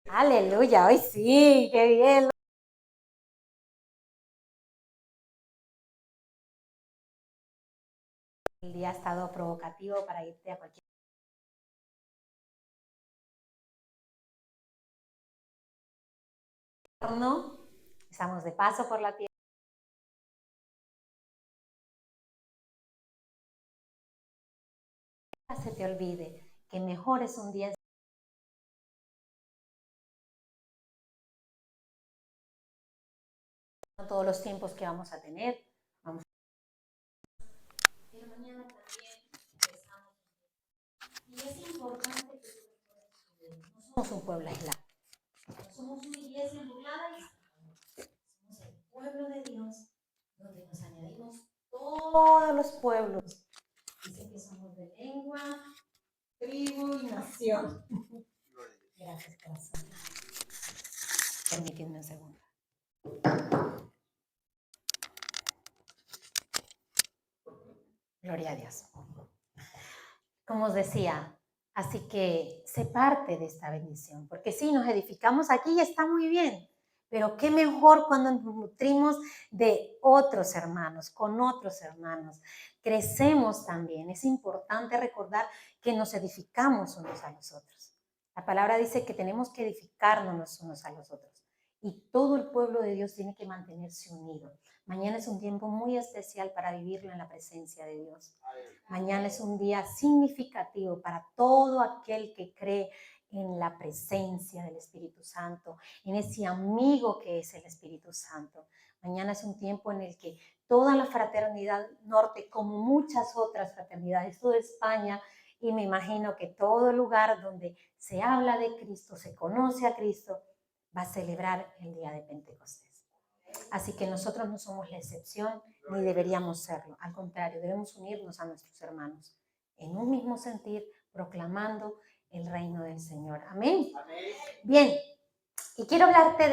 Aleluya, hoy sí, qué bien. El día ha estado provocativo para irte a cualquier horno. Estamos de paso por la tierra. Se te olvide que mejor es un día en todos los tiempos que vamos a tener. Vamos. Pero mañana también empezamos. Y es importante que no somos un pueblo aislado. No somos una iglesia burlada y somos el pueblo de Dios, donde nos añadimos todos los pueblos. Dice que somos de lengua, tribu y nación. Gracias, corazón. Permíteme un segundo. Gloria a Dios. Como os decía, así que sé parte de esta bendición, porque sí, nos edificamos aquí y está muy bien, pero qué mejor cuando nos nutrimos de otros hermanos, con otros hermanos. Crecemos también. Es importante recordar que nos edificamos unos a los otros. La palabra dice que tenemos que edificarnos unos a los otros. Y todo el pueblo de Dios tiene que mantenerse unido. Mañana es un tiempo muy especial para vivirlo en la presencia de Dios. Mañana es un día significativo para todo aquel que cree en la presencia del Espíritu Santo, en ese amigo que es el Espíritu Santo. Mañana es un tiempo en el que toda la fraternidad norte, como muchas otras fraternidades, toda España, y me imagino que todo lugar donde se habla de Cristo, se conoce a Cristo, va a celebrar el día de Pentecostés. Así que nosotros no somos la excepción ni deberíamos serlo. Al contrario, debemos unirnos a nuestros hermanos en un mismo sentir, proclamando el reino del Señor. Amén. Bien, y quiero hablarte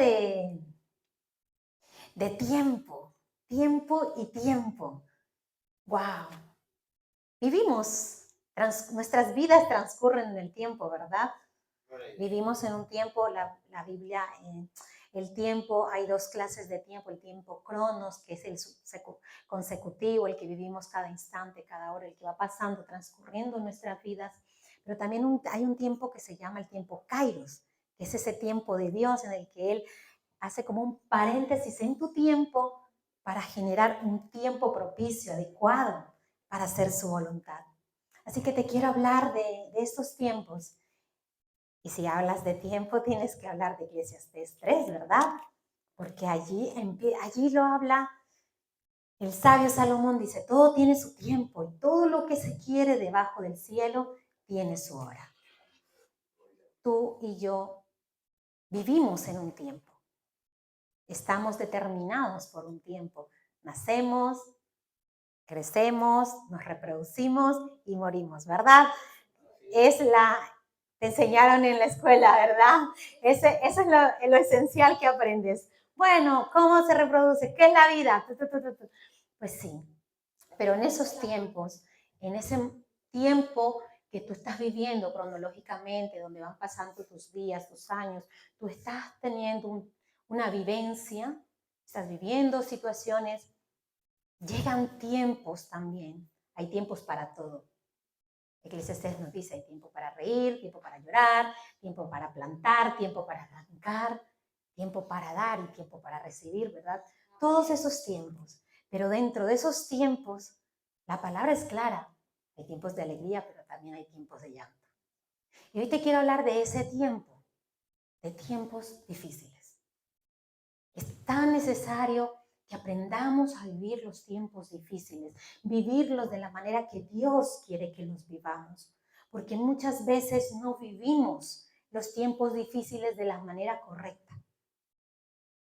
de tiempo, tiempo y tiempo. ¡Wow! Vivimos, nuestras vidas transcurren en el tiempo, ¿verdad? Vivimos en un tiempo, la Biblia, el tiempo, hay dos clases de tiempo, el tiempo cronos, que es el consecutivo, el que vivimos cada instante, cada hora, el que va pasando, transcurriendo en nuestras vidas, pero también hay un tiempo que se llama el tiempo kairos, que es ese tiempo de Dios en el que Él hace como un paréntesis en tu tiempo para generar un tiempo propicio, adecuado, para hacer su voluntad. Así que te quiero hablar de estos tiempos. Y si hablas de tiempo, tienes que hablar de Eclesiastés 3, ¿verdad? Porque allí lo habla el sabio Salomón, dice, todo tiene su tiempo y todo lo que se quiere debajo del cielo tiene su hora. Tú y yo vivimos en un tiempo. Estamos determinados por un tiempo. Nacemos, crecemos, nos reproducimos y morimos, ¿verdad? Te enseñaron en la escuela, ¿verdad? Eso es lo esencial que aprendes. Bueno, ¿cómo se reproduce? ¿Qué es la vida? Pues sí, pero en esos tiempos, en ese tiempo que tú estás viviendo cronológicamente, donde van pasando tus días, tus años, tú estás teniendo una vivencia, estás viviendo situaciones, llegan tiempos también, hay tiempos para todo. Eclesiastés nos dice, hay tiempo para reír, tiempo para llorar, tiempo para plantar, tiempo para arrancar, tiempo para dar y tiempo para recibir, ¿verdad? Todos esos tiempos. Pero dentro de esos tiempos, la palabra es clara. Hay tiempos de alegría, pero también hay tiempos de llanto. Y hoy te quiero hablar de ese tiempo, de tiempos difíciles. Es tan necesario que aprendamos a vivir los tiempos difíciles, vivirlos de la manera que Dios quiere que los vivamos, porque muchas veces no vivimos los tiempos difíciles de la manera correcta.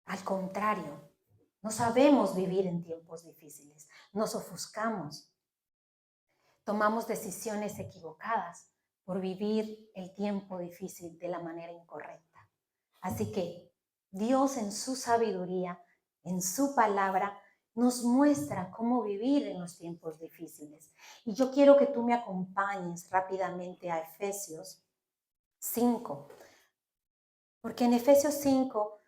Al contrario, no sabemos vivir en tiempos difíciles, nos ofuscamos, tomamos decisiones equivocadas por vivir el tiempo difícil de la manera incorrecta. Así que Dios en su sabiduría, en su palabra, nos muestra cómo vivir en los tiempos difíciles. Y yo quiero que tú me acompañes rápidamente a Efesios 5, Porque en Efesios 5,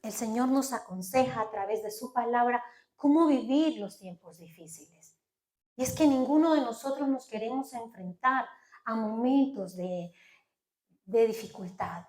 el Señor nos aconseja a través de su palabra cómo vivir los tiempos difíciles. Y es que ninguno de nosotros nos queremos enfrentar a momentos de dificultad.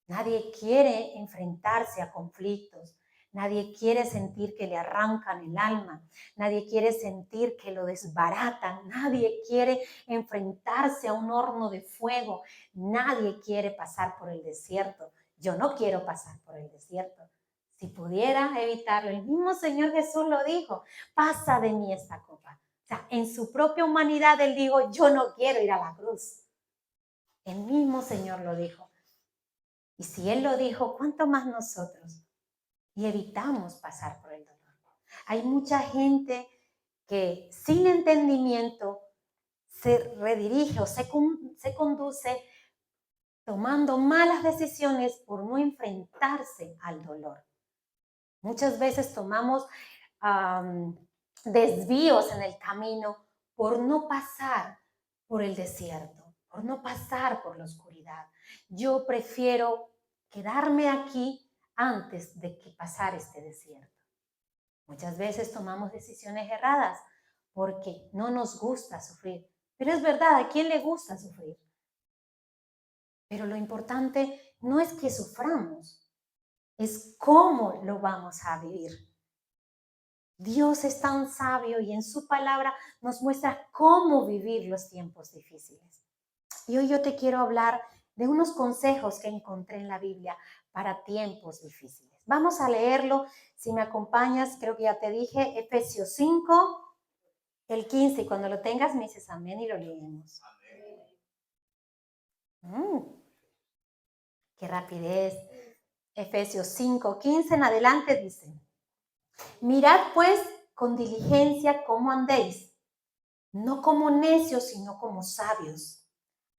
Nadie quiere enfrentarse a conflictos. Nadie quiere sentir que le arrancan el alma. Nadie quiere sentir que lo desbaratan. Nadie quiere enfrentarse a un horno de fuego. Nadie quiere pasar por el desierto. Yo no quiero pasar por el desierto. Si pudiera evitarlo, el mismo Señor Jesús lo dijo, pasa de mí esta copa. O sea, en su propia humanidad Él dijo, yo no quiero ir a la cruz. El mismo Señor lo dijo. Y si Él lo dijo, ¿cuánto más nosotros? Y evitamos pasar por el dolor. Hay mucha gente que sin entendimiento se redirige o se conduce tomando malas decisiones por no enfrentarse al dolor. Muchas veces tomamos desvíos en el camino por no pasar por el desierto, por no pasar por la oscuridad. Yo prefiero quedarme aquí antes de que pasar este desierto. Muchas veces tomamos decisiones erradas porque no nos gusta sufrir. Pero es verdad, ¿a quién le gusta sufrir? Pero lo importante no es que suframos, es cómo lo vamos a vivir. Dios es tan sabio y en su palabra nos muestra cómo vivir los tiempos difíciles. Y hoy yo te quiero hablar de unos consejos que encontré en la Biblia para tiempos difíciles. Vamos a leerlo, si me acompañas, creo que ya te dije, Efesios 5, el 15, y cuando lo tengas me dices amén y lo leemos. Qué rapidez. Efesios 5, 15 en adelante dice, mirad pues con diligencia cómo andéis, no como necios, sino como sabios,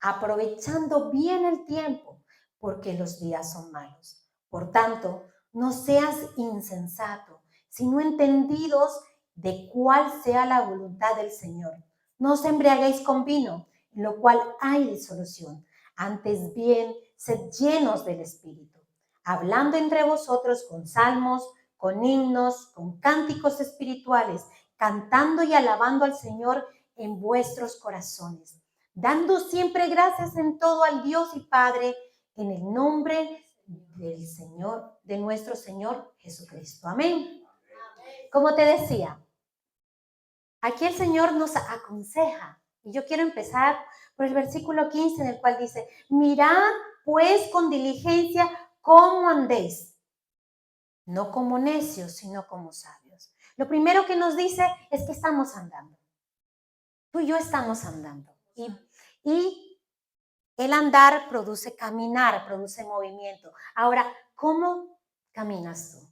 aprovechando bien el tiempo, porque los días son malos. Por tanto, no seas insensato, sino entendidos de cuál sea la voluntad del Señor. No os embriaguéis con vino, en lo cual hay disolución. Antes bien, sed llenos del Espíritu, hablando entre vosotros con salmos, con himnos, con cánticos espirituales, cantando y alabando al Señor en vuestros corazones, dando siempre gracias en todo al Dios y Padre, en el nombre del Señor, de nuestro Señor Jesucristo. Amén. Como te decía, aquí el Señor nos aconseja, y yo quiero empezar por el versículo 15, en el cual dice, mirad pues con diligencia cómo andéis, no como necios, sino como sabios. Lo primero que nos dice es que estamos andando. Tú y yo estamos andando. Y el andar produce caminar, produce movimiento. Ahora, ¿cómo caminas tú?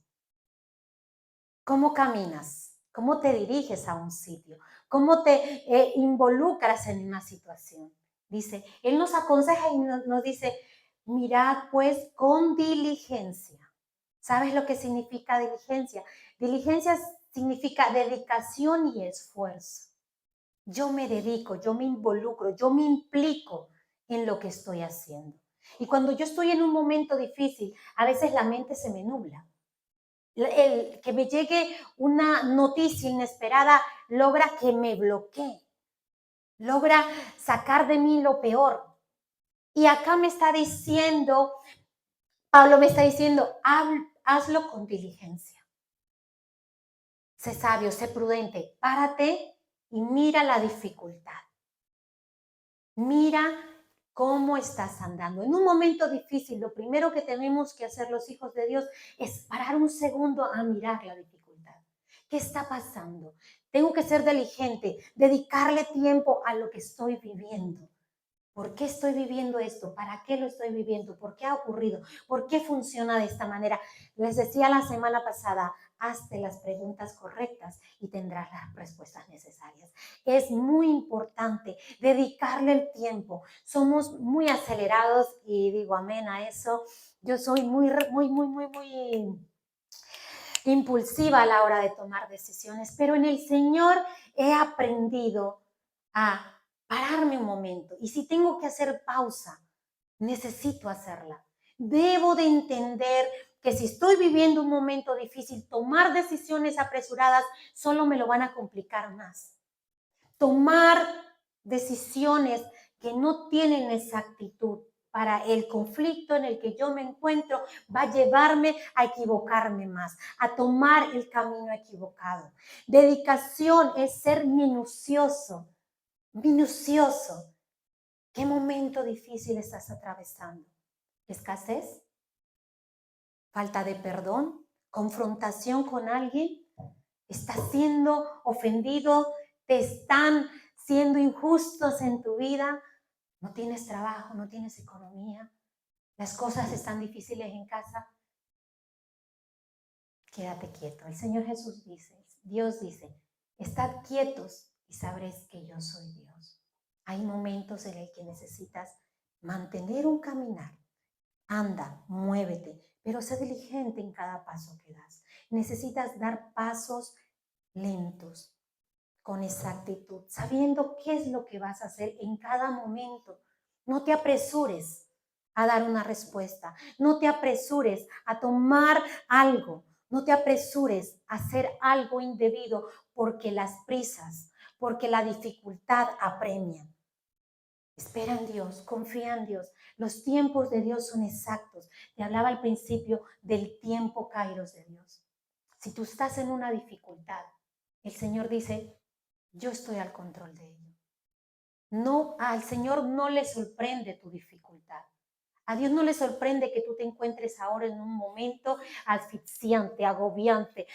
¿Cómo caminas? ¿Cómo te diriges a un sitio? ¿Cómo te involucras en una situación? Dice, Él nos aconseja y nos dice, mirad pues con diligencia. ¿Sabes lo que significa diligencia? Diligencia significa dedicación y esfuerzo. Yo me dedico, yo me involucro, yo me implico en lo que estoy haciendo. Y cuando yo estoy en un momento difícil, a veces la mente se me nubla. El que me llegue una noticia inesperada logra que me bloquee, logra sacar de mí lo peor. Y acá me está diciendo, Pablo me está diciendo, hazlo con diligencia. Sé sabio, sé prudente, párate y mira la dificultad. Mira cómo estás andando. En un momento difícil, lo primero que tenemos que hacer los hijos de Dios es parar un segundo a mirar la dificultad. ¿Qué está pasando? Tengo que ser diligente, dedicarle tiempo a lo que estoy viviendo. ¿Por qué estoy viviendo esto? ¿Para qué lo estoy viviendo? ¿Por qué ha ocurrido? ¿Por qué funciona de esta manera? Les decía la semana pasada, hazte las preguntas correctas y tendrás las respuestas necesarias. Es muy importante dedicarle el tiempo. Somos muy acelerados y digo amén a eso. Yo soy muy impulsiva a la hora de tomar decisiones, pero en el Señor he aprendido a pararme un momento. Y si tengo que hacer pausa, necesito hacerla. Debo de entender que si estoy viviendo un momento difícil, tomar decisiones apresuradas solo me lo van a complicar más. Tomar decisiones que no tienen exactitud para el conflicto en el que yo me encuentro va a llevarme a equivocarme más, a tomar el camino equivocado. Dedicación es ser minucioso, minucioso. ¿Qué momento difícil estás atravesando? ¿Escasez? ¿Falta de perdón? ¿Confrontación con alguien? ¿Estás siendo ofendido? ¿Te están siendo injustos en tu vida? ¿No tienes trabajo? ¿No tienes economía? ¿Las cosas están difíciles en casa? Quédate quieto. El Señor Jesús dice, Dios dice, estad quietos y sabréis que yo soy Dios. Hay momentos en el que necesitas mantener un caminar. Anda, muévete, pero sé diligente en cada paso que das. Necesitas dar pasos lentos, con exactitud, sabiendo qué es lo que vas a hacer en cada momento. No te apresures a dar una respuesta, no te apresures a tomar algo, no te apresures a hacer algo indebido porque las prisas, porque la dificultad apremia. Espera en Dios, confía en Dios. Los tiempos de Dios son exactos. Te hablaba al principio del tiempo kairos de Dios. Si tú estás en una dificultad, el Señor dice, yo estoy al control de ello. No, al Señor no le sorprende tu dificultad. A Dios no le sorprende que tú te encuentres ahora en un momento asfixiante, agobiante,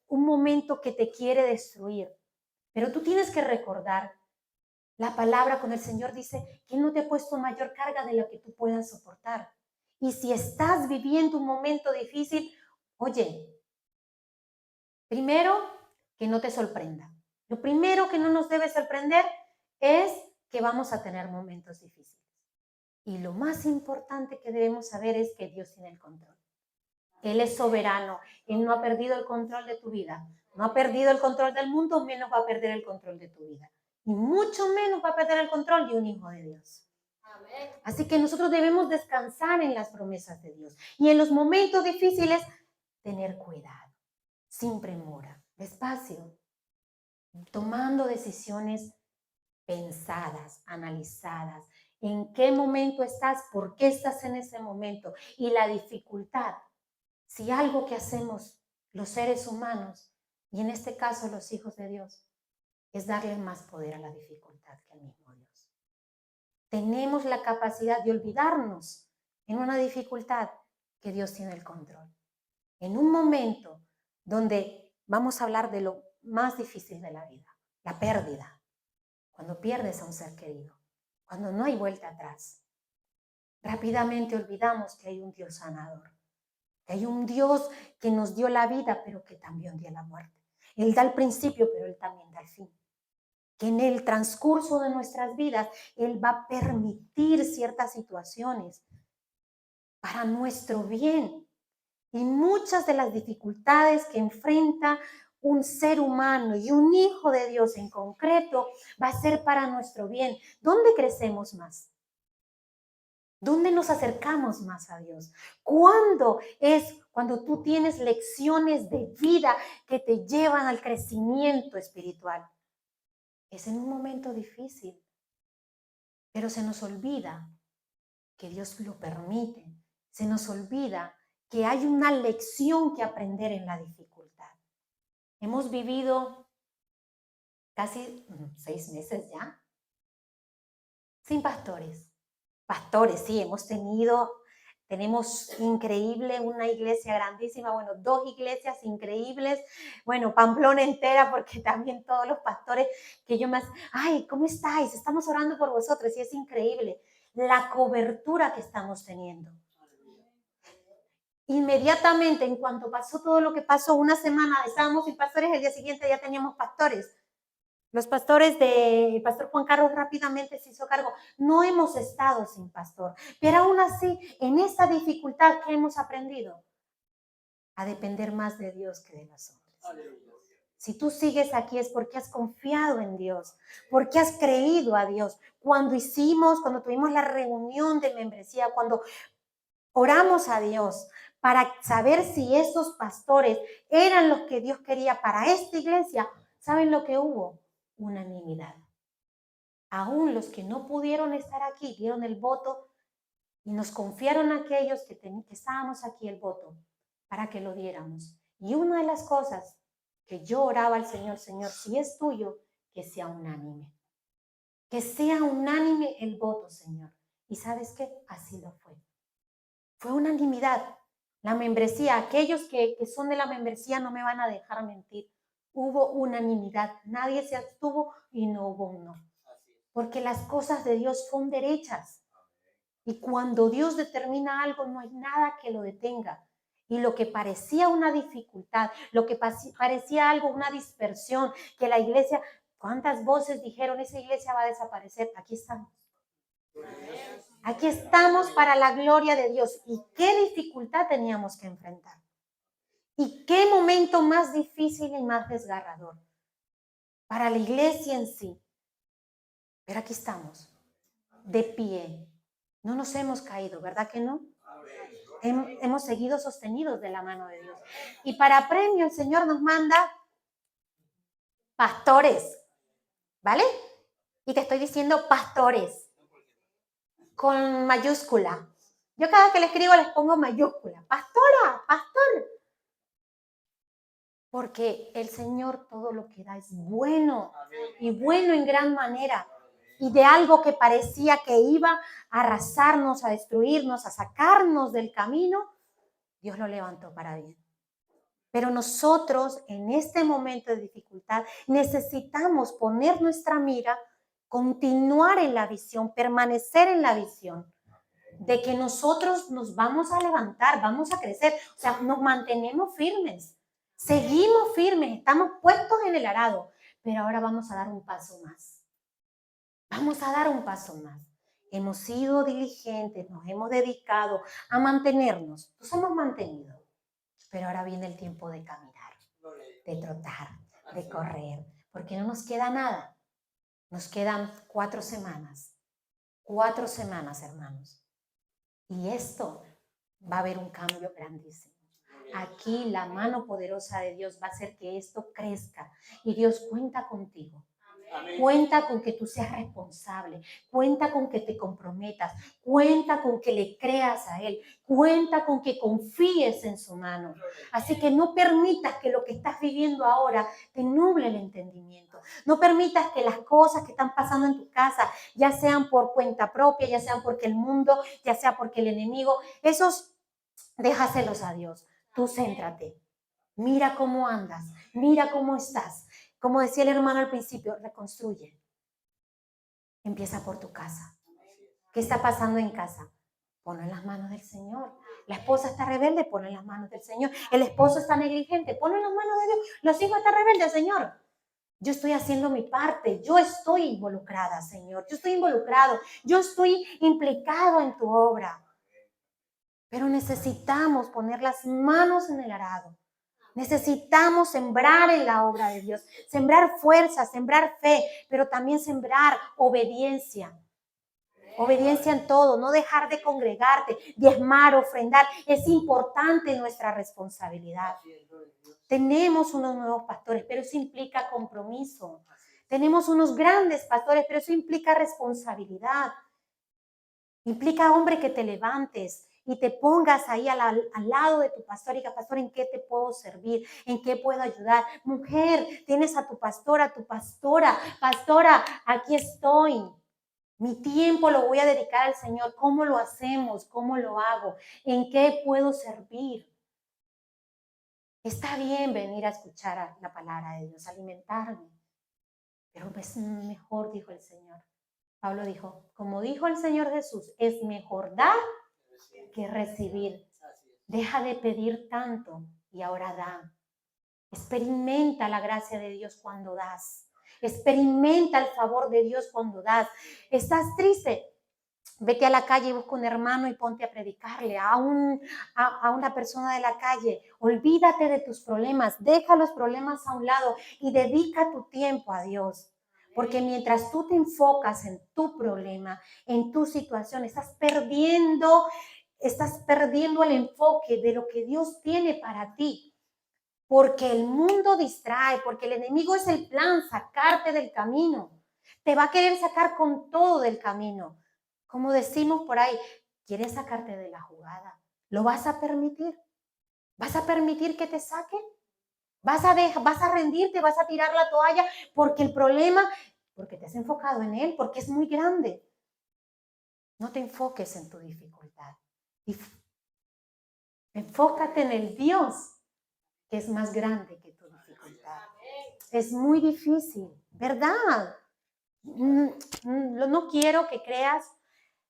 un momento que te quiere destruir. Pero tú tienes que recordar la palabra con el Señor dice que no te ha puesto mayor carga de lo que tú puedas soportar. Y si estás viviendo un momento difícil, oye, primero, que no te sorprenda. Lo primero que no nos debe sorprender es que vamos a tener momentos difíciles. Y lo más importante que debemos saber es que Dios tiene el control. Él es soberano. Él no ha perdido el control de tu vida. No ha perdido el control del mundo, menos va a perder el control de tu vida. Y mucho menos va a perder el control de un hijo de Dios. Amén. Así que nosotros debemos descansar en las promesas de Dios. Y en los momentos difíciles, tener cuidado, sin premura, despacio, tomando decisiones pensadas, analizadas. ¿En qué momento estás? ¿Por qué estás en ese momento? Y la dificultad. Si algo que hacemos los seres humanos, y en este caso los hijos de Dios, es darle más poder a la dificultad que al mismo Dios. Tenemos la capacidad de olvidarnos en una dificultad que Dios tiene el control. En un momento donde vamos a hablar de lo más difícil de la vida, la pérdida, cuando pierdes a un ser querido, cuando no hay vuelta atrás, rápidamente olvidamos que hay un Dios sanador, que hay un Dios que nos dio la vida, pero que también dio la muerte. Él da el principio, pero Él también da el fin. Que en el transcurso de nuestras vidas, Él va a permitir ciertas situaciones para nuestro bien. Y muchas de las dificultades que enfrenta un ser humano y un hijo de Dios en concreto va a ser para nuestro bien. ¿Dónde crecemos más? ¿Dónde nos acercamos más a Dios? ¿Cuándo es cuando tú tienes lecciones de vida que te llevan al crecimiento espiritual? Es en un momento difícil, pero se nos olvida que Dios lo permite. Se nos olvida que hay una lección que aprender en la dificultad. Hemos vivido casi 6 meses ya sin pastores. Pastores, sí, tenemos increíble, una iglesia grandísima, bueno, 2 iglesias increíbles, bueno, Pamplona entera, porque también todos los pastores que yo más, ay, ¿cómo estáis? Estamos orando por vosotros y es increíble la cobertura que estamos teniendo. Inmediatamente, en cuanto pasó todo lo que pasó, una semana estábamos sin pastores, el día siguiente ya teníamos pastores. Los pastores el pastor Juan Carlos rápidamente se hizo cargo. No hemos estado sin pastor, pero aún así, en esta dificultad que hemos aprendido, a depender más de Dios que de los hombres. Si tú sigues aquí es porque has confiado en Dios, porque has creído a Dios. Cuando tuvimos la reunión de membresía, cuando oramos a Dios para saber si esos pastores eran los que Dios quería para esta iglesia, ¿saben lo que hubo? Unanimidad. Aún los que no pudieron estar aquí dieron el voto y nos confiaron a aquellos que estábamos aquí el voto para que lo diéramos. Y una de las cosas que yo oraba al Señor, Señor, si es tuyo, que sea unánime. Que sea unánime el voto, Señor. ¿Y sabes qué? Así lo fue. Fue unanimidad. La membresía, aquellos que son de la membresía no me van a dejar mentir. Hubo unanimidad. Nadie se abstuvo y no hubo un no. Porque las cosas de Dios son derechas. Y cuando Dios determina algo, no hay nada que lo detenga. Y lo que parecía una dificultad, lo que parecía algo, una dispersión, que la iglesia, ¿cuántas voces dijeron esa iglesia va a desaparecer? Aquí estamos. Aquí estamos para la gloria de Dios. ¿Y qué dificultad teníamos que enfrentar? ¿Y qué momento más difícil y más desgarrador para la iglesia en sí? Pero aquí estamos, de pie. No nos hemos caído, ¿verdad que no? Hemos seguido sostenidos de la mano de Dios. Y para premio el Señor nos manda pastores, ¿vale? Y te estoy diciendo pastores, con mayúscula. Yo cada que le escribo les pongo mayúscula. Pastora, pastor. Porque el Señor todo lo que da es bueno. Y bueno en gran manera. Y de algo que parecía que iba a arrasarnos, a destruirnos, a sacarnos del camino, Dios lo levantó para bien. Pero nosotros en este momento de dificultad necesitamos poner nuestra mira, continuar en la visión, permanecer en la visión de que nosotros nos vamos a levantar, vamos a crecer, o sea, nos mantenemos firmes, seguimos firmes, estamos puestos en el arado, pero ahora vamos a dar un paso más. Vamos a dar un paso más. Hemos sido diligentes, nos hemos dedicado a mantenernos, nos hemos mantenido. Pero ahora viene el tiempo de caminar, de trotar, de correr, porque no nos queda nada. Nos quedan 4 semanas. 4 semanas, hermanos. Y esto va a haber un cambio grandísimo. Aquí la mano poderosa de Dios va a hacer que esto crezca. Y Dios cuenta contigo. Cuenta con que tú seas responsable, cuenta con que te comprometas, cuenta con que le creas a Él, cuenta con que confíes en su mano. Así que no permitas que lo que estás viviendo ahora te nuble el entendimiento. No permitas que las cosas que están pasando en tu casa, ya sean por cuenta propia, ya sean porque el mundo, ya sea porque el enemigo, esos déjaselos a Dios. Tú céntrate. Mira cómo andas, mira cómo estás. Como decía el hermano al principio, reconstruye. Empieza por tu casa. ¿Qué está pasando en casa? Ponlo en las manos del Señor. La esposa está rebelde, ponlo en las manos del Señor. El esposo está negligente, ponlo en las manos de Dios. Los hijos están rebeldes, Señor. Yo estoy haciendo mi parte, yo estoy involucrada, Señor. Yo estoy involucrado, yo estoy implicado en tu obra. Pero necesitamos poner las manos en el arado. Necesitamos sembrar en la obra de Dios, sembrar fuerza, sembrar fe, pero también sembrar obediencia. Obediencia en todo, no dejar de congregarte, diezmar, ofrendar. Es importante nuestra responsabilidad. Tenemos unos nuevos pastores, pero eso implica compromiso. Tenemos unos grandes pastores, pero eso implica responsabilidad. Implica, hombre, que te levantes y te pongas ahí al lado de tu pastor y digas, pastor, ¿en qué te puedo servir? ¿En qué puedo ayudar? Mujer, tienes a tu pastora, pastora, aquí estoy. Mi tiempo lo voy a dedicar al Señor. ¿Cómo lo hacemos? ¿Cómo lo hago? ¿En qué puedo servir? Está bien venir a escuchar la palabra de Dios, alimentarme, pero es mejor, dijo el Señor. Pablo dijo, como dijo el Señor Jesús, es mejor dar que recibir. Deja de pedir tanto y ahora da. Experimenta la gracia de Dios cuando das. Experimenta el favor de Dios cuando das. ¿Estás triste? Vete a la calle y busca un hermano y ponte a predicarle a una persona de la calle. Olvídate de tus problemas, deja los problemas a un lado y dedica tu tiempo a Dios. Porque mientras tú te enfocas en tu problema, en tu situación, estás perdiendo el enfoque de lo que Dios tiene para ti. Porque el mundo distrae, porque el enemigo es el plan, sacarte del camino. Te va a querer sacar con todo del camino. Como decimos por ahí, quiere sacarte de la jugada. ¿Lo vas a permitir? ¿Vas a permitir que te saquen? ¿Vas a rendirte? ¿Vas a tirar la toalla? Porque el problema, porque te has enfocado en él, porque es muy grande. No te enfoques en tu dificultad. Enfócate en el Dios que es más grande que tu dificultad. Es muy difícil, ¿verdad? No quiero que creas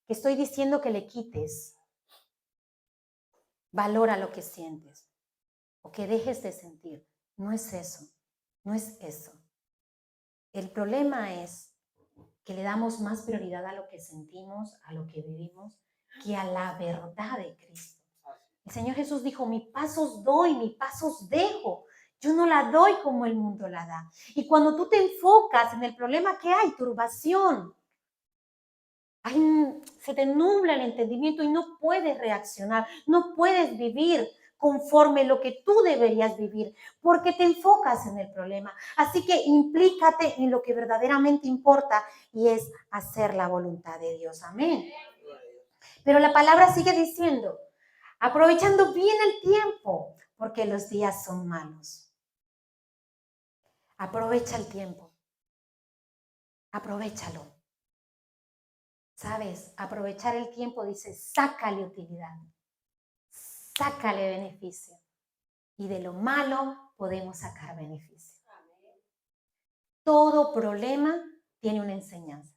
que estoy diciendo que le quites valor a lo que sientes o que dejes de sentir. No es eso, no es eso. El problema es que le damos más prioridad a lo que sentimos, a lo que vivimos, que a la verdad de Cristo. El Señor Jesús dijo, mi paz os doy, mi paz os dejo. Yo no la doy como el mundo la da. Y cuando tú te enfocas en el problema que hay, turbación, se te nubla el entendimiento y no puedes reaccionar, no puedes vivir conforme lo que tú deberías vivir, porque te enfocas en el problema. Así que implícate en lo que verdaderamente importa y es hacer la voluntad de Dios. Amén. Pero la palabra sigue diciendo, aprovechando bien el tiempo, porque los días son malos. Aprovecha el tiempo. Aprovechalo. ¿Sabes? Aprovechar el tiempo dice, sácale utilidad. Sácale beneficio. Y de lo malo podemos sacar beneficio. Todo problema tiene una enseñanza.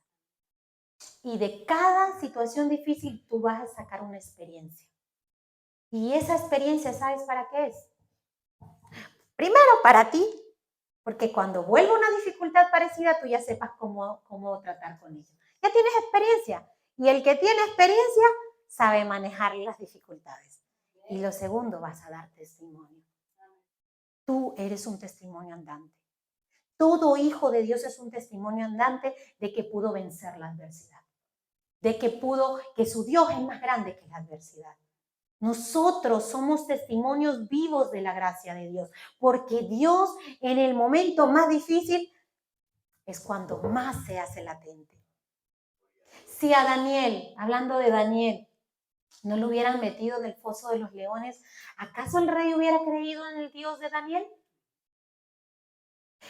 Y de cada situación difícil tú vas a sacar una experiencia. Y esa experiencia, ¿sabes para qué es? Primero, para ti. Porque cuando vuelva una dificultad parecida, tú ya sepas cómo tratar con ella. Ya tienes experiencia. Y el que tiene experiencia sabe manejar las dificultades. Y lo segundo, vas a dar testimonio. Tú eres un testimonio andante. Todo hijo de Dios es un testimonio andante de que pudo vencer la adversidad. De que su Dios es más grande que la adversidad. Nosotros somos testimonios vivos de la gracia de Dios, porque Dios en el momento más difícil es cuando más se hace latente. Si a Daniel, hablando de Daniel, no lo hubieran metido en el foso de los leones, ¿acaso el rey hubiera creído en el Dios de Daniel?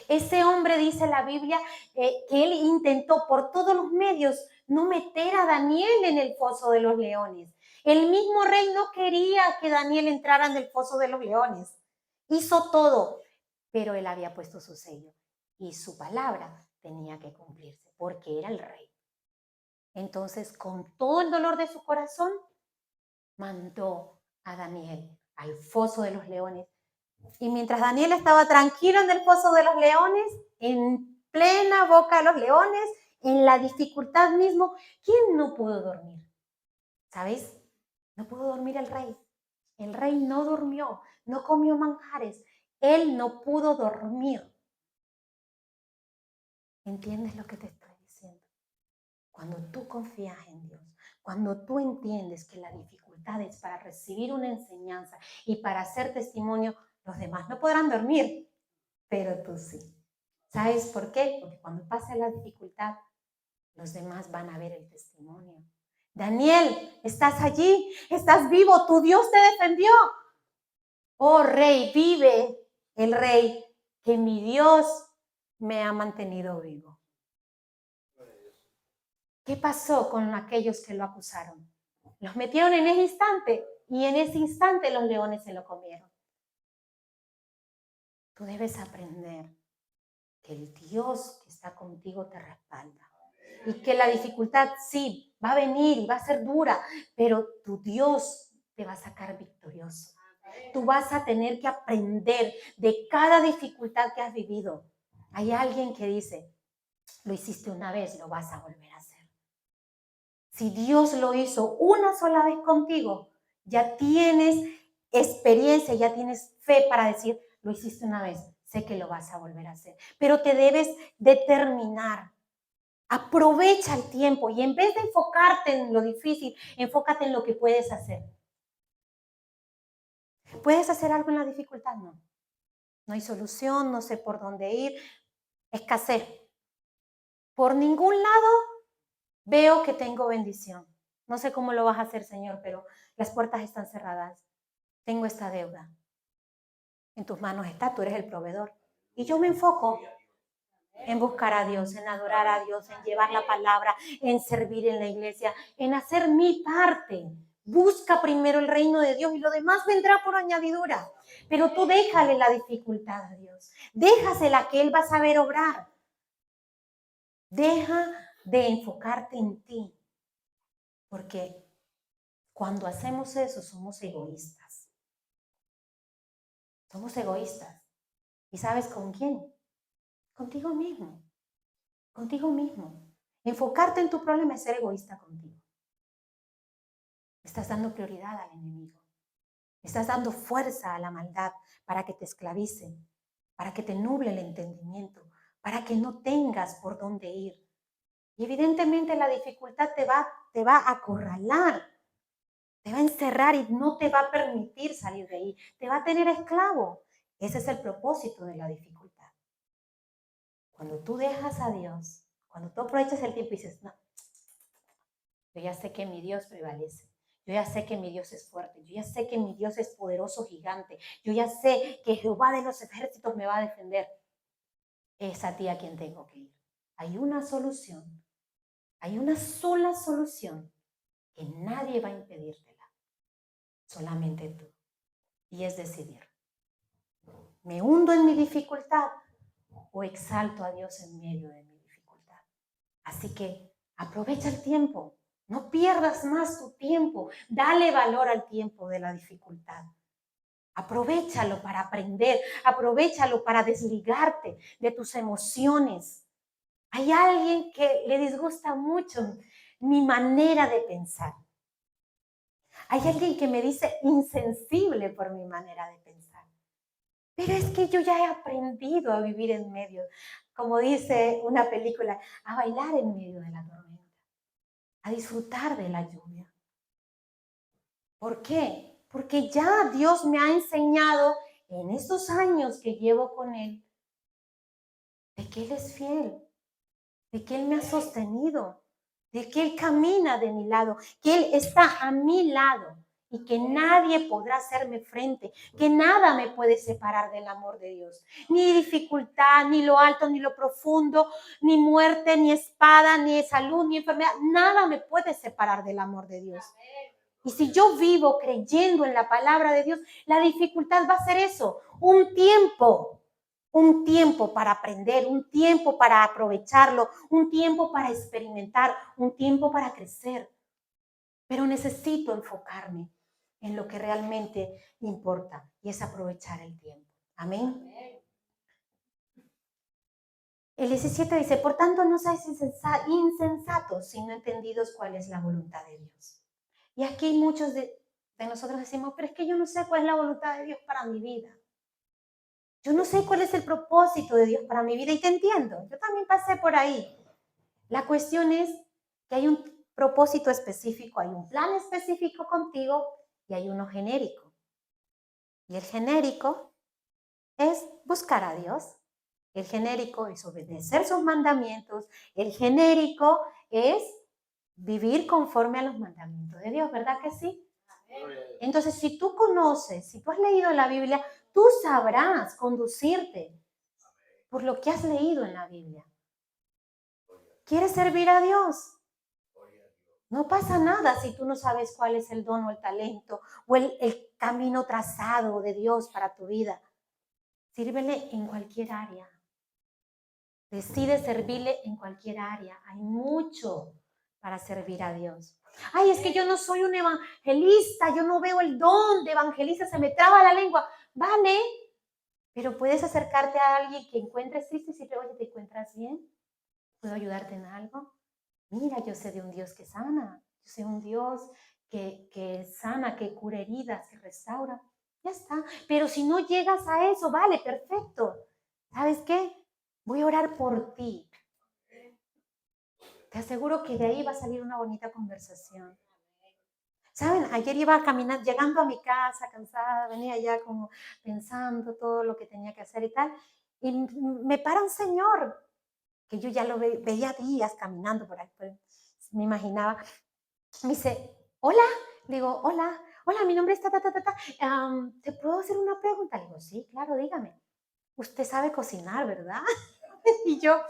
Ese hombre, dice la Biblia, que él intentó por todos los medios no meter a Daniel en el foso de los leones. El mismo rey no quería que Daniel entrara en el foso de los leones. Hizo todo, pero él había puesto su sello y su palabra tenía que cumplirse porque era el rey. Entonces, con todo el dolor de su corazón, mandó a Daniel al foso de los leones. Y mientras Daniel estaba tranquilo en el foso de los leones, en plena boca de los leones, en la dificultad mismo, ¿quién no pudo dormir? ¿Sabes? No pudo dormir el rey. El rey no durmió, no comió manjares. Él no pudo dormir. ¿Entiendes lo que te estoy diciendo? Cuando tú confías en Dios, cuando tú entiendes que la dificultad es para recibir una enseñanza y para hacer testimonio, los demás no podrán dormir, pero tú sí. ¿Sabes por qué? Porque cuando pase la dificultad, los demás van a ver el testimonio. Daniel, estás allí, estás vivo, tu Dios te defendió. Oh rey, vive el rey, que mi Dios me ha mantenido vivo. ¿Qué pasó con aquellos que lo acusaron? Los metieron en ese instante y en ese instante los leones se lo comieron. Tú debes aprender que el Dios que está contigo te respalda y que la dificultad sí va a venir y va a ser dura, pero tu Dios te va a sacar victorioso. Tú vas a tener que aprender de cada dificultad que has vivido. Hay alguien que dice, lo hiciste una vez, lo vas a volver a hacer. Si Dios lo hizo una sola vez contigo, ya tienes experiencia, ya tienes fe para decir, lo hiciste una vez, sé que lo vas a volver a hacer. Pero te debes determinar. Aprovecha el tiempo y en vez de enfocarte en lo difícil, enfócate en lo que puedes hacer. ¿Puedes hacer algo en la dificultad? No. No hay solución, no sé por dónde ir, escasez. Por ningún lado veo que tengo bendición. No sé cómo lo vas a hacer, Señor, pero las puertas están cerradas. Tengo esta deuda. En tus manos está, tú eres el proveedor. Y yo me enfoco en buscar a Dios, en adorar a Dios, en llevar la palabra, en servir en la iglesia, en hacer mi parte. Busca primero el reino de Dios y lo demás vendrá por añadidura. Pero tú déjale la dificultad a Dios. Déjasela que Él va a saber obrar. Deja de enfocarte en ti. Porque cuando hacemos eso somos egoístas. Somos egoístas. ¿Y sabes con quién? Contigo mismo. Contigo mismo. Enfocarte en tu problema es ser egoísta contigo. Estás dando prioridad al enemigo. Estás dando fuerza a la maldad para que te esclavice, para que te nuble el entendimiento, para que no tengas por dónde ir. Y evidentemente la dificultad te va a acorralar, te va a encerrar y no te va a permitir salir de ahí. Te va a tener esclavo. Ese es el propósito de la dificultad. Cuando tú dejas a Dios, cuando tú aprovechas el tiempo y dices, no, yo ya sé que mi Dios prevalece. Yo ya sé que mi Dios es fuerte. Yo ya sé que mi Dios es poderoso, gigante. Yo ya sé que Jehová de los ejércitos me va a defender. Es a ti a quien tengo que ir. Hay una solución. Hay una sola solución que nadie va a impedírtela. Solamente tú. Y es decidir. ¿Me hundo en mi dificultad o exalto a Dios en medio de mi dificultad? Así que aprovecha el tiempo. No pierdas más tu tiempo. Dale valor al tiempo de la dificultad. Aprovechalo para aprender. Aprovechalo para desligarte de tus emociones. Hay alguien que le disgusta mucho mi manera de pensar. Hay alguien que me dice insensible por mi manera de pensar. Pero es que yo ya he aprendido a vivir en medio, como dice una película, a bailar en medio de la tormenta, a disfrutar de la lluvia. ¿Por qué? Porque ya Dios me ha enseñado en estos años que llevo con Él, de que Él es fiel, de que Él me ha sostenido, de que Él camina de mi lado, que Él está a mi lado y que nadie podrá hacerme frente, que nada me puede separar del amor de Dios. Ni dificultad, ni lo alto, ni lo profundo, ni muerte, ni espada, ni salud, ni enfermedad. Nada me puede separar del amor de Dios. Y si yo vivo creyendo en la palabra de Dios, la dificultad va a ser eso, un tiempo para aprender, un tiempo para aprovecharlo, un tiempo para experimentar, un tiempo para crecer. Pero necesito enfocarme en lo que realmente importa y es aprovechar el tiempo. Amén. El 17 dice, por tanto no seáis insensatos, sino entendidos cuál es la voluntad de Dios. Y aquí muchos de nosotros decimos, pero es que yo no sé cuál es la voluntad de Dios para mi vida. Yo no sé cuál es el propósito de Dios para mi vida y te entiendo. Yo también pasé por ahí. La cuestión es que hay un propósito específico, hay un plan específico contigo y hay uno genérico. Y el genérico es buscar a Dios. El genérico es obedecer sus mandamientos. El genérico es vivir conforme a los mandamientos de Dios, ¿verdad que sí? Entonces, si tú conoces, si tú has leído la Biblia, tú sabrás conducirte por lo que has leído en la Biblia. ¿Quieres servir a Dios? No pasa nada si tú no sabes cuál es el don o el talento o el camino trazado de Dios para tu vida. Sírvele en cualquier área. Decide servirle en cualquier área. Hay mucho para servir a Dios. Ay, es que yo no soy un evangelista, yo no veo el don de evangelista, se me traba la lengua. Vale, pero puedes acercarte a alguien que encuentres triste y decirle, oye, ¿te encuentras bien? ¿Puedo ayudarte en algo? Mira, yo sé de un Dios que sana. Yo soy un Dios que sana, que cura heridas, que restaura. Ya está. Pero si no llegas a eso, vale, perfecto. ¿Sabes qué? Voy a orar por ti. Te aseguro que de ahí va a salir una bonita conversación. ¿Saben? Ayer iba caminando, llegando a mi casa cansada, venía ya como pensando todo lo que tenía que hacer y tal, y me para un señor, que yo ya lo veía días caminando por ahí, pues, me imaginaba, me dice, hola, le digo, hola, mi nombre es ta, ta, ta, ta, ta. ¿Te puedo hacer una pregunta? Le digo, sí, claro, dígame. Usted sabe cocinar, ¿verdad? Y yo,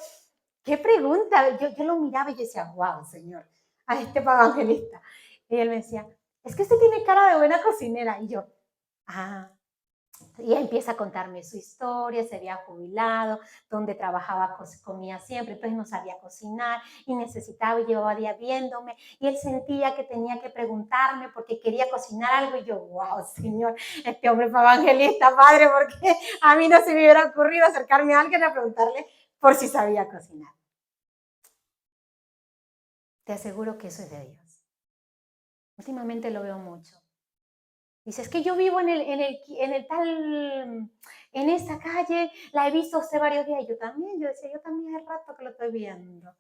¿qué pregunta? Yo lo miraba y yo decía, wow, señor, a este evangelista. Y él me decía, es que usted tiene cara de buena cocinera. Y yo, ah. Y empieza a contarme su historia, se había jubilado, donde trabajaba, comía siempre, entonces no sabía cocinar y necesitaba y llevaba días viéndome. Y él sentía que tenía que preguntarme porque quería cocinar algo. Y yo, wow, señor, este hombre fue evangelista, padre, porque a mí no se me hubiera ocurrido acercarme a alguien a preguntarle por si sabía cocinar. Te aseguro que eso es de Dios. Últimamente lo veo mucho. Dice, es que yo vivo en esta calle, la he visto hace varios días. Y yo también hace rato que lo estoy viendo.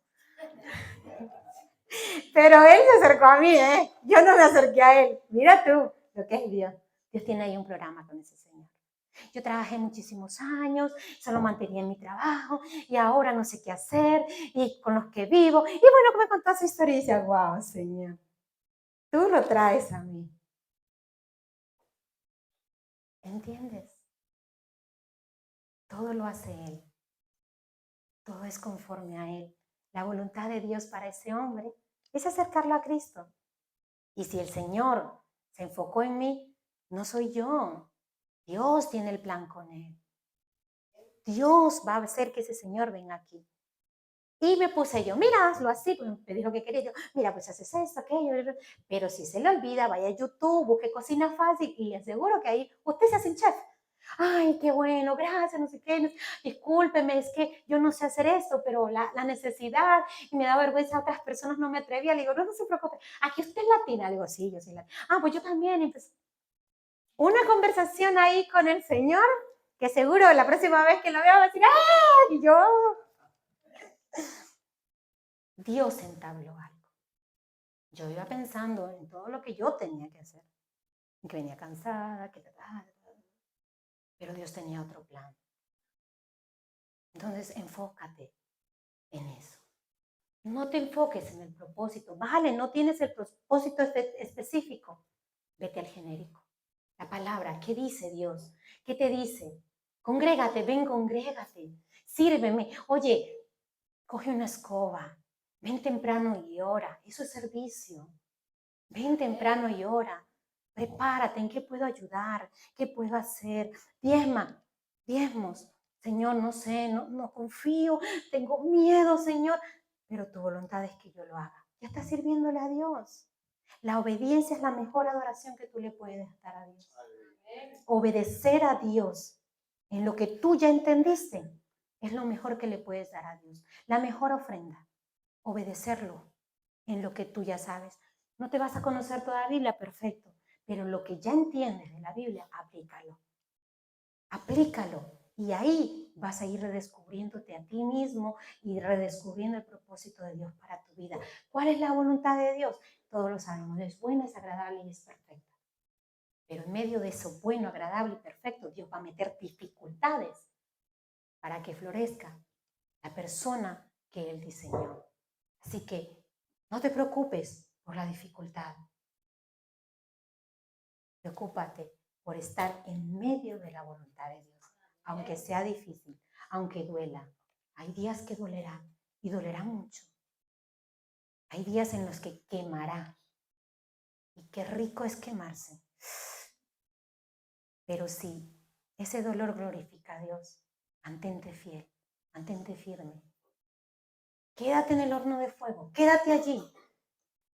Pero él se acercó a mí, ¿eh? Yo no me acerqué a él. Mira tú lo que es Dios. Dios tiene ahí un programa con ese señor. Yo trabajé muchísimos años, solo mantenía mi trabajo y ahora no sé qué hacer y con los que vivo. Y bueno, me contó su historia y decía, wow, Señor, tú lo traes a mí. ¿Entiendes? Todo lo hace Él. Todo es conforme a Él. La voluntad de Dios para ese hombre es acercarlo a Cristo. Y si el Señor se enfocó en mí, no soy yo. Dios tiene el plan con Él. Dios va a hacer que ese Señor venga aquí. Y me puse yo, mira, hazlo así, pues me dijo que quería yo, mira, pues haces esto, aquello, pero si se le olvida, vaya a YouTube, busque cocina fácil y le aseguro que ahí usted se hace un chef. Ay, qué bueno, gracias, no sé qué, discúlpeme, es que yo no sé hacer esto, pero la necesidad y me da vergüenza a otras personas, no me atrevía, le digo, no se preocupe, aquí usted es latina, le digo, sí, yo soy latina. Ah, pues yo también, empecé una conversación ahí con el Señor, que seguro la próxima vez que lo vea va a decir, ¡ah! Y yo, Dios entabló algo. Yo iba pensando en todo lo que yo tenía que hacer, que venía cansada, pero Dios tenía otro plan. Entonces, enfócate en eso. No te enfoques en el propósito. Vale, no tienes el propósito específico. Vete al genérico. La palabra, ¿qué dice Dios? ¿Qué te dice? Congrégate, ven, congrégate. Sírveme. Oye, coge una escoba. Ven temprano y ora. Eso es servicio. Ven temprano y ora. Prepárate, ¿en qué puedo ayudar? ¿Qué puedo hacer? Diezmos. Señor, no sé, no confío, tengo miedo, Señor, pero tu voluntad es que yo lo haga. Ya estás sirviéndole a Dios. La obediencia es la mejor adoración que tú le puedes dar a Dios. Obedecer a Dios en lo que tú ya entendiste es lo mejor que le puedes dar a Dios. La mejor ofrenda, obedecerlo en lo que tú ya sabes. No te vas a conocer toda la Biblia, perfecto, pero lo que ya entiendes de la Biblia, aplícalo. Aplícalo y ahí vas a ir redescubriéndote a ti mismo y redescubriendo el propósito de Dios para tu vida. ¿Cuál es la voluntad de Dios? Todos lo sabemos, es buena, es agradable y es perfecta. Pero en medio de eso bueno, agradable y perfecto, Dios va a meter dificultades para que florezca la persona que Él diseñó. Así que no te preocupes por la dificultad. Preocúpate por estar en medio de la voluntad de Dios, aunque sea difícil, aunque duela. Hay días que dolerán y dolerá mucho. Hay días en los que quemará. Y qué rico es quemarse. Pero si ese dolor glorifica a Dios, mantente fiel, mantente firme. Quédate en el horno de fuego, quédate allí.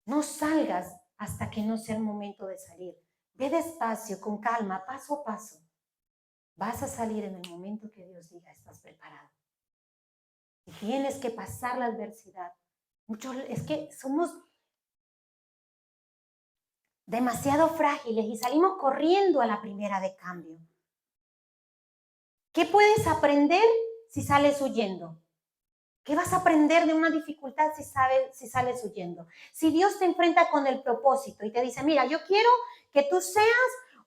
No salgas hasta que no sea el momento de salir. Ve despacio, con calma, paso a paso. Vas a salir en el momento que Dios diga, estás preparado. Y tienes que pasar la adversidad. Es que somos demasiado frágiles y salimos corriendo a la primera de cambio. ¿Qué puedes aprender si sales huyendo? ¿Qué vas a aprender de una dificultad si sales huyendo? Si Dios te enfrenta con el propósito y te dice, mira, yo quiero que tú seas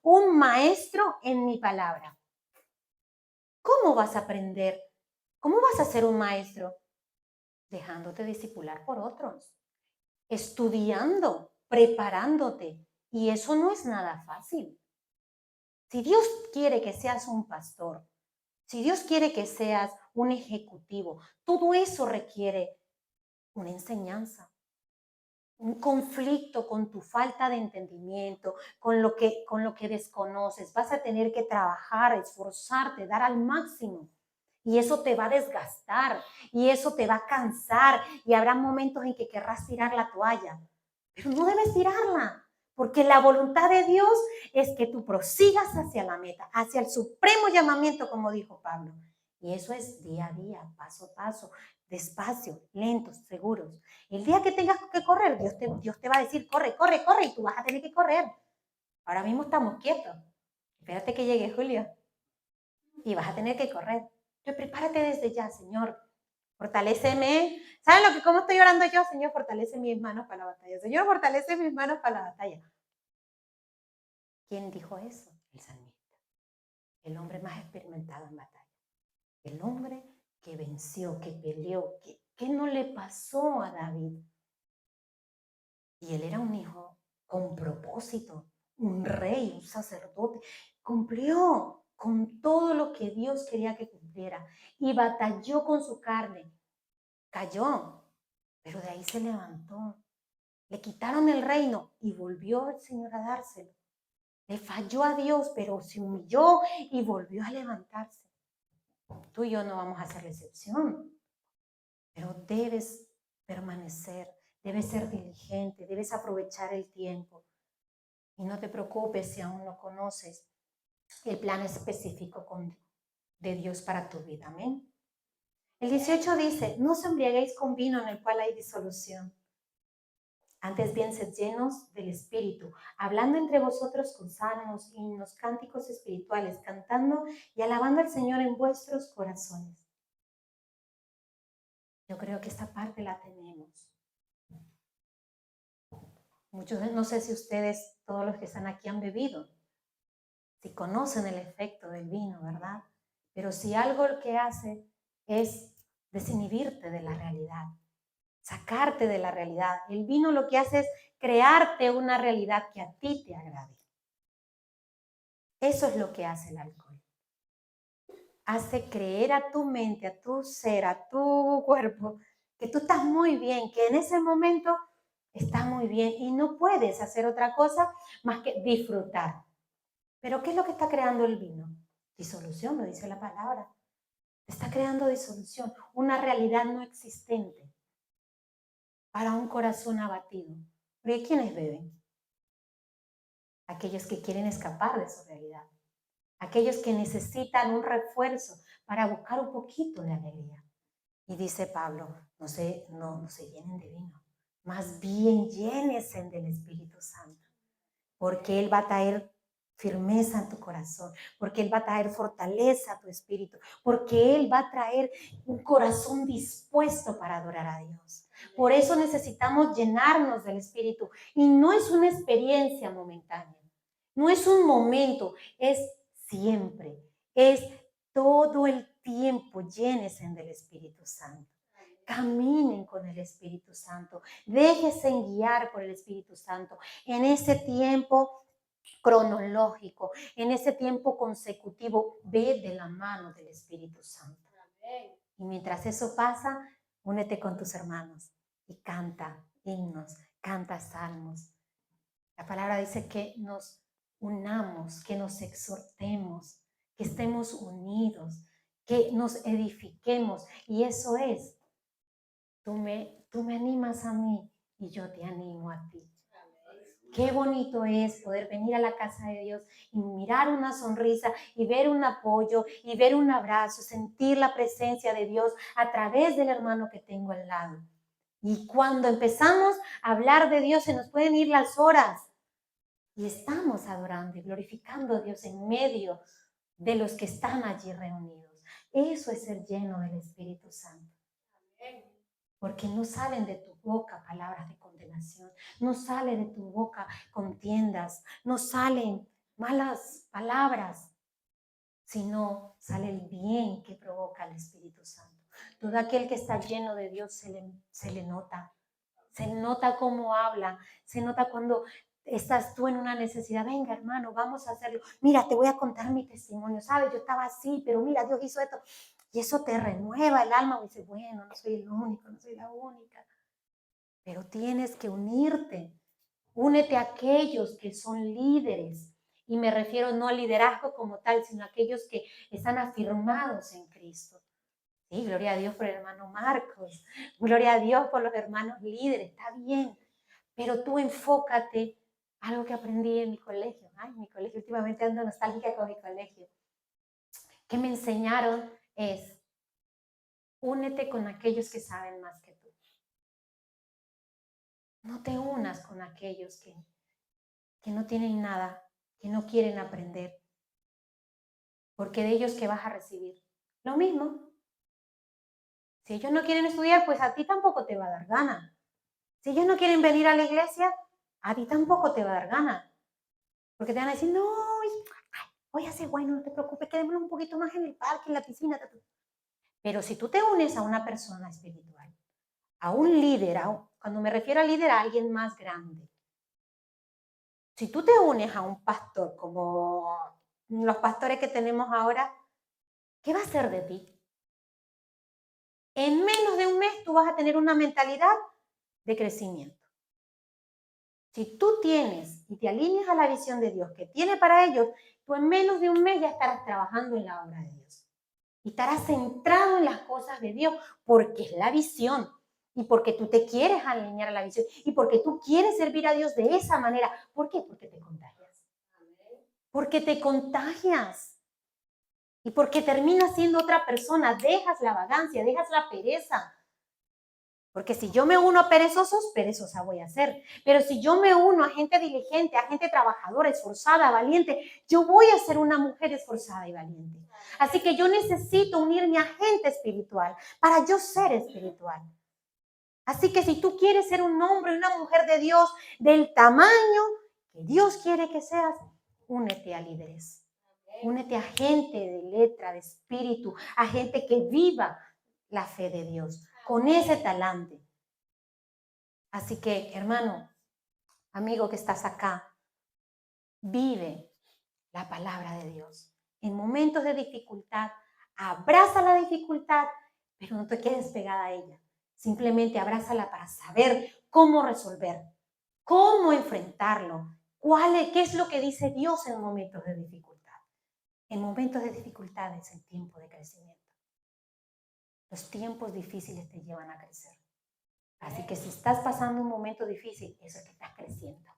un maestro en mi palabra. ¿Cómo vas a aprender? ¿Cómo vas a ser un maestro? Dejándote discipular por otros, estudiando, preparándote. Y eso no es nada fácil. Si Dios quiere que seas un pastor, si Dios quiere que seas un ejecutivo, todo eso requiere una enseñanza, un conflicto con tu falta de entendimiento, con lo que desconoces. Vas a tener que trabajar, esforzarte, dar al máximo. Y eso te va a desgastar, y eso te va a cansar, y habrá momentos en que querrás tirar la toalla. Pero no debes tirarla, porque la voluntad de Dios es que tú prosigas hacia la meta, hacia el supremo llamamiento, como dijo Pablo. Y eso es día a día, paso a paso, despacio, lentos, seguros. El día que tengas que correr, Dios te va a decir, corre, corre, corre, y tú vas a tener que correr. Ahora mismo estamos quietos. Espérate que llegue Julio y vas a tener que correr. Pero prepárate desde ya, Señor. Fortaléceme. ¿Saben cómo estoy orando yo? Señor, fortalece mis manos para la batalla. Señor, fortalece mis manos para la batalla. ¿Quién dijo eso? El salmista. El hombre más experimentado en batalla. El hombre que venció, que peleó. ¿Qué no le pasó a David? Y él era un hijo con propósito, un rey, un sacerdote. Cumplió con todo lo que Dios quería que cumpliera y batalló con su carne. Cayó, pero de ahí se levantó. Le quitaron el reino y volvió el Señor a dárselo. Le falló a Dios, pero se humilló y volvió a levantarse. Tú y yo no vamos a hacer la excepción, pero debes permanecer, debes ser diligente, debes aprovechar el tiempo. Y no te preocupes si aún no conoces el plan específico de Dios para tu vida. Amén. El 18 dice, no os embriaguéis con vino en el cual hay disolución. Antes bien, sed llenos del Espíritu, hablando entre vosotros con salmos, himnos, cánticos espirituales, cantando y alabando al Señor en vuestros corazones. Yo creo que esta parte la tenemos. Muchos, no sé si ustedes, todos los que están aquí, han bebido, si conocen el efecto del vino, ¿verdad? Pero si algo lo que hace es desinhibirte de la realidad, sacarte de la realidad. El vino lo que hace es crearte una realidad que a ti te agrade. Eso es lo que hace el alcohol. Hace creer a tu mente, a tu ser, a tu cuerpo, que tú estás muy bien, que en ese momento estás muy bien y no puedes hacer otra cosa más que disfrutar. Pero ¿qué es lo que está creando el vino? Disolución, lo dice la palabra. Está creando disolución, una realidad no existente para un corazón abatido. ¿Porque quiénes beben? Aquellos que quieren escapar de su realidad. Aquellos que necesitan un refuerzo para buscar un poquito de alegría. Y dice Pablo, no se llenen de vino, más bien llénense del Espíritu Santo, porque Él va a traer firmeza en tu corazón, porque Él va a traer fortaleza a tu espíritu, porque Él va a traer un corazón dispuesto para adorar a Dios. Por eso necesitamos llenarnos del Espíritu y no es una experiencia momentánea, no es un momento, es siempre, es todo el tiempo. Llénense del Espíritu Santo. Caminen con el Espíritu Santo. Déjense guiar por el Espíritu Santo. En ese tiempo cronológico, en ese tiempo consecutivo, ve de la mano del Espíritu Santo. Y mientras eso pasa, únete con tus hermanos y canta himnos, canta salmos. La palabra dice que nos unamos, que nos exhortemos, que estemos unidos, que nos edifiquemos. Y eso es, tú me animas a mí y yo te animo a ti. Qué bonito es poder venir a la casa de Dios y mirar una sonrisa y ver un apoyo y ver un abrazo, sentir la presencia de Dios a través del hermano que tengo al lado. Y cuando empezamos a hablar de Dios se nos pueden ir las horas. Y estamos adorando y glorificando a Dios en medio de los que están allí reunidos. Eso es ser lleno del Espíritu Santo. Porque no salen de tu boca palabras de condenación, no sale de tu boca contiendas, no salen malas palabras, sino sale el bien que provoca el Espíritu Santo. Todo aquel que está lleno de Dios se le nota cómo habla, se nota cuando estás tú en una necesidad. Venga, hermano, vamos a hacerlo. Mira, te voy a contar mi testimonio, ¿sabes? Yo estaba así, pero mira, Dios hizo esto. Y eso te renueva el alma. Y dices, bueno, no soy el único, no soy la única. Pero tienes que unirte. Únete a aquellos que son líderes. Y me refiero no al liderazgo como tal, sino a aquellos que están afirmados en Cristo. Sí, gloria a Dios por el hermano Marcos. Gloria a Dios por los hermanos líderes. Está bien. Pero tú enfócate. Algo que aprendí en mi colegio. Ay, mi colegio, últimamente ando nostálgica con mi colegio. Que me enseñaron es, únete con aquellos que saben más que tú. No te unas con aquellos que no tienen nada, que no quieren aprender. Porque de ellos, ¿qué vas a recibir? Lo mismo. Si ellos no quieren estudiar, pues a ti tampoco te va a dar gana. Si ellos no quieren venir a la iglesia, a ti tampoco te va a dar gana. Porque te van a decir, no, voy a ser bueno, no te preocupes, quedémonos un poquito más en el parque, en la piscina. Pero si tú te unes a una persona espiritual, a un líder, cuando me refiero a líder, a alguien más grande. Si tú te unes a un pastor como los pastores que tenemos ahora, ¿qué va a hacer de ti? En menos de un mes tú vas a tener una mentalidad de crecimiento. Si tú tienes y te alineas a la visión de Dios que tiene para ellos, tú en menos de un mes ya estarás trabajando en la obra de Dios. Y estarás centrado en las cosas de Dios porque es la visión. Y porque tú te quieres alinear a la visión. Y porque tú quieres servir a Dios de esa manera. ¿Por qué? Porque te contagias. Porque te contagias. Y porque terminas siendo otra persona. Dejas la vagancia, dejas la pereza. Porque si yo me uno a perezosos, perezosa voy a ser. Pero si yo me uno a gente diligente, a gente trabajadora, esforzada, valiente, yo voy a ser una mujer esforzada y valiente. Así que yo necesito unirme a gente espiritual para yo ser espiritual. Así que si tú quieres ser un hombre y una mujer de Dios del tamaño que Dios quiere que seas, únete a líderes. Únete a gente de letra, de espíritu, a gente que viva la fe de Dios con ese talante. Así que, hermano, amigo que estás acá, vive la palabra de Dios. En momentos de dificultad, abraza la dificultad, pero no te quedes pegada a ella. Simplemente abrázala para saber cómo resolver, cómo enfrentarlo, qué es lo que dice Dios en momentos de dificultad. En momentos de dificultad es el tiempo de crecimiento. Los tiempos difíciles te llevan a crecer. Así que si estás pasando un momento difícil, eso es que estás creciendo.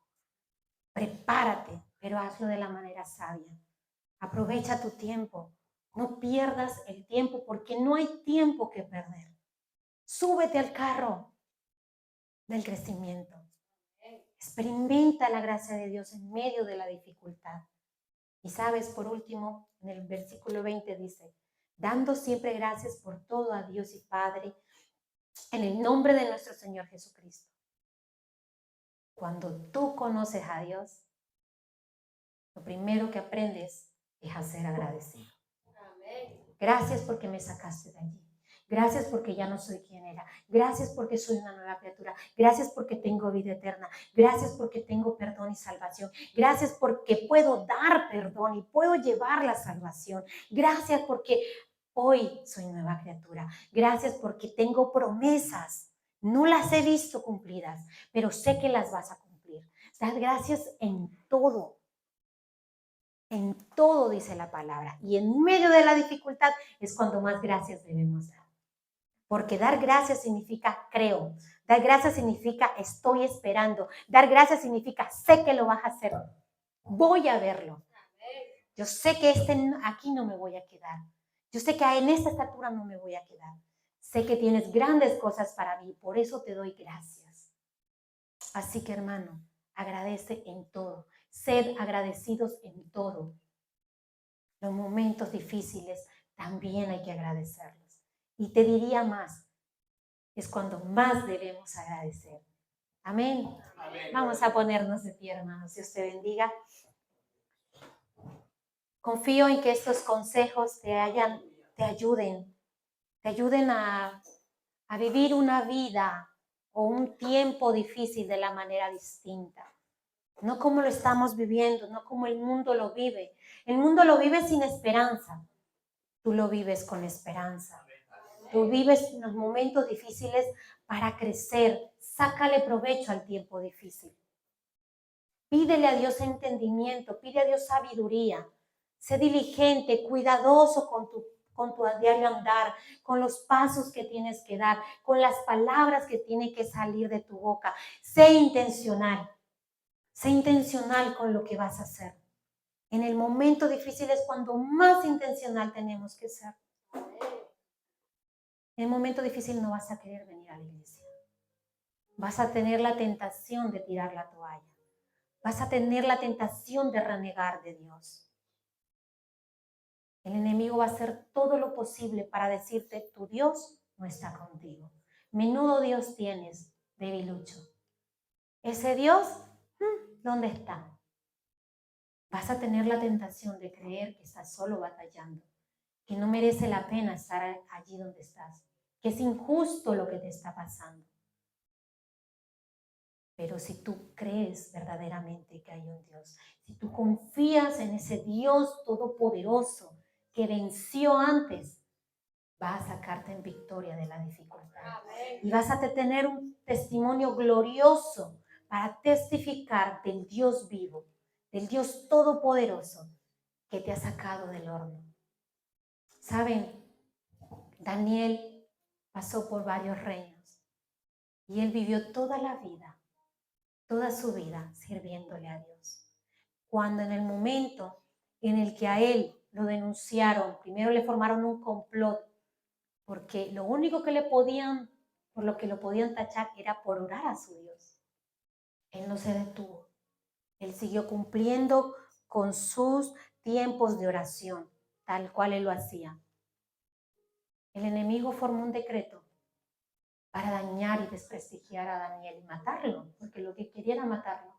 Prepárate, pero hazlo de la manera sabia. Aprovecha tu tiempo. No pierdas el tiempo porque no hay tiempo que perder. Súbete al carro del crecimiento. Experimenta la gracia de Dios en medio de la dificultad. Y sabes, por último, en el versículo 20 dice, dando siempre gracias por todo a Dios y Padre, en el nombre de nuestro Señor Jesucristo. Cuando tú conoces a Dios, lo primero que aprendes es a ser agradecido. Gracias porque me sacaste de allí. Gracias porque ya no soy quien era. Gracias porque soy una nueva criatura. Gracias porque tengo vida eterna. Gracias porque tengo perdón y salvación. Gracias porque puedo dar perdón y puedo llevar la salvación. Gracias porque hoy soy nueva criatura. Gracias porque tengo promesas. No las he visto cumplidas, pero sé que las vas a cumplir. Das gracias en todo. En todo dice la palabra. Y en medio de la dificultad es cuando más gracias debemos dar. Porque dar gracias significa creo. Dar gracias significa estoy esperando. Dar gracias significa sé que lo vas a hacer. Voy a verlo. Yo sé que aquí no me voy a quedar. Yo sé que en esta estatura no me voy a quedar. Sé que tienes grandes cosas para mí. Por eso te doy gracias. Así que, hermano, agradece en todo. Sed agradecidos en todo. Los momentos difíciles también hay que agradecerlos. Y te diría más, es cuando más debemos agradecer. Amén. Amén. Vamos a ponernos de pie, hermanos. Dios te bendiga. Confío en que estos consejos te ayuden a vivir una vida o un tiempo difícil de la manera distinta. No como lo estamos viviendo, no como el mundo lo vive. El mundo lo vive sin esperanza. Tú lo vives con esperanza. Tú vives los momentos difíciles para crecer. Sácale provecho al tiempo difícil. Pídele a Dios entendimiento, pide a Dios sabiduría. Sé diligente, cuidadoso con tu diario andar, con los pasos que tienes que dar, con las palabras que tienen que salir de tu boca. Sé intencional con lo que vas a hacer. En el momento difícil es cuando más intencional tenemos que ser. En el momento difícil no vas a querer venir a la iglesia. Vas a tener la tentación de tirar la toalla. Vas a tener la tentación de renegar de Dios. El enemigo va a hacer todo lo posible para decirte, tu Dios no está contigo. Menudo Dios tienes, debilucho. Ese Dios, ¿dónde está? Vas a tener la tentación de creer que estás solo batallando, que no merece la pena estar allí donde estás, que es injusto lo que te está pasando. Pero si tú crees verdaderamente que hay un Dios, si tú confías en ese Dios todopoderoso que venció antes, va a sacarte en victoria de la dificultad. Y vas a tener un testimonio glorioso para testificar del Dios vivo, del Dios todopoderoso que te ha sacado del horno. ¿Saben? Daniel pasó por varios reinos y él vivió toda su vida sirviéndole a Dios. Cuando en el momento en el que a él lo denunciaron, primero le formaron un complot, porque lo único que por lo que lo podían tachar era por orar a su Dios. Él no se detuvo. Él siguió cumpliendo con sus tiempos de oración, tal cual él lo hacía. El enemigo formó un decreto para dañar y desprestigiar a Daniel y matarlo, porque lo que quería era matarlo.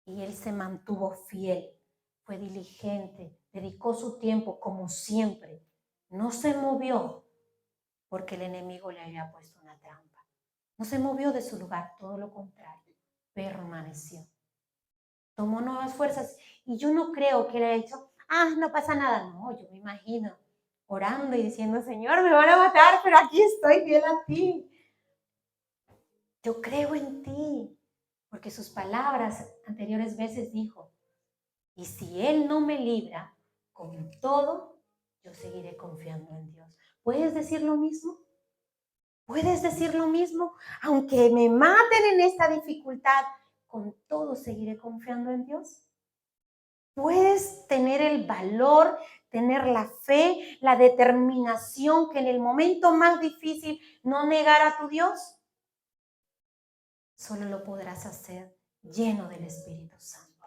Y él se mantuvo fiel, fue diligente, dedicó su tiempo como siempre. No se movió porque el enemigo le había puesto una trampa. No se movió de su lugar, todo lo contrario, permaneció. Tomó nuevas fuerzas y yo no creo que le haya dicho, no pasa nada. No, yo me imagino orando y diciendo, Señor, me van a matar, pero aquí estoy fiel a ti. Yo creo en ti, porque sus palabras anteriores veces dijo, y si Él no me libra, con todo, yo seguiré confiando en Dios. ¿Puedes decir lo mismo? ¿Puedes decir lo mismo? Aunque me maten en esta dificultad, con todo seguiré confiando en Dios. Puedes tener el valor, tener la fe, la determinación que en el momento más difícil no negar a tu Dios. Solo lo podrás hacer lleno del Espíritu Santo.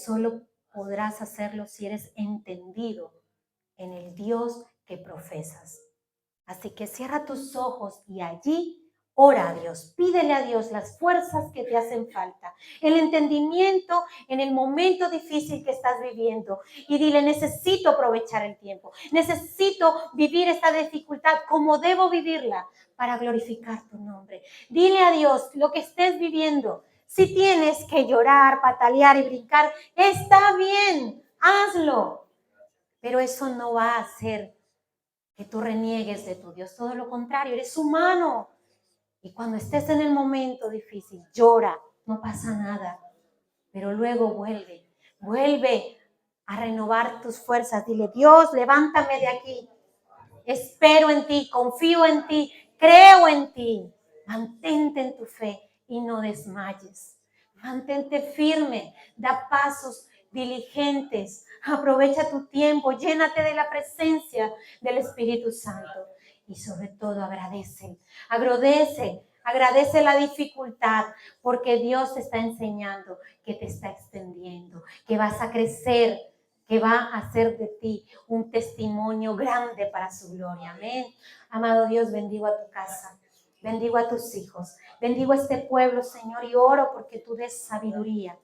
Solo podrás hacerlo si eres entendido en el Dios que profesas. Así que cierra tus ojos y allí ora a Dios, pídele a Dios las fuerzas que te hacen falta, el entendimiento en el momento difícil que estás viviendo y dile, necesito aprovechar el tiempo, necesito vivir esta dificultad como debo vivirla para glorificar tu nombre. Dile a Dios lo que estés viviendo. Si tienes que llorar, patalear y brincar, está bien, hazlo, pero eso no va a hacer que tú reniegues de tu Dios, todo lo contrario, eres humano. Y cuando estés en el momento difícil, llora, no pasa nada. Pero luego vuelve a renovar tus fuerzas. Dile, Dios, levántame de aquí. Espero en ti, confío en ti, creo en ti. Mantente en tu fe y no desmayes. Mantente firme, da pasos diligentes. Aprovecha tu tiempo, llénate de la presencia del Espíritu Santo. Y sobre todo agradece Agradece la dificultad porque Dios te está enseñando que te está extendiendo, que vas a crecer, que va a hacer de ti un testimonio grande para su gloria. Amén. Amado Dios, bendigo a tu casa, bendigo a tus hijos, bendigo a este pueblo, Señor, y oro porque tú des sabiduría,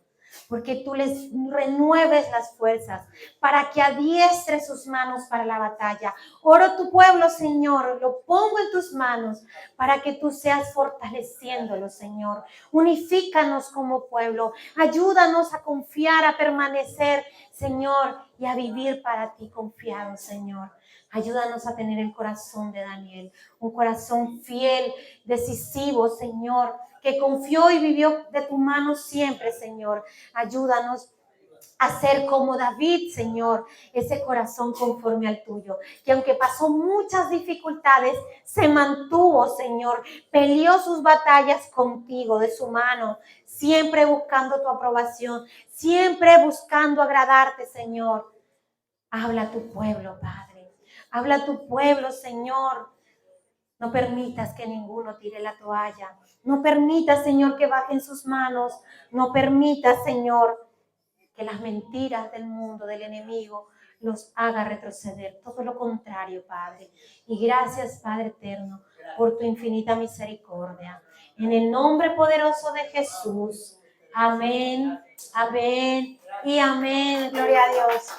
porque tú les renueves las fuerzas, para que adiestre sus manos para la batalla. Oro tu pueblo, Señor, lo pongo en tus manos, para que tú seas fortaleciéndolo, Señor. Unifícanos como pueblo, ayúdanos a confiar, a permanecer, Señor, y a vivir para ti confiado, Señor. Ayúdanos a tener el corazón de Daniel, un corazón fiel, decisivo, Señor, que confió y vivió de tu mano siempre, Señor. Ayúdanos a ser como David, Señor, ese corazón conforme al tuyo, que aunque pasó muchas dificultades, se mantuvo, Señor, peleó sus batallas contigo, de su mano, siempre buscando tu aprobación, siempre buscando agradarte, Señor. Habla a tu pueblo, Padre. Habla a tu pueblo, Señor. No permitas que ninguno tire la toalla. No permitas, Señor, que bajen sus manos. No permitas, Señor, que las mentiras del mundo, del enemigo, los haga retroceder. Todo lo contrario, Padre. Y gracias, Padre eterno, por tu infinita misericordia. En el nombre poderoso de Jesús. Amén, amén y amén. Gloria a Dios.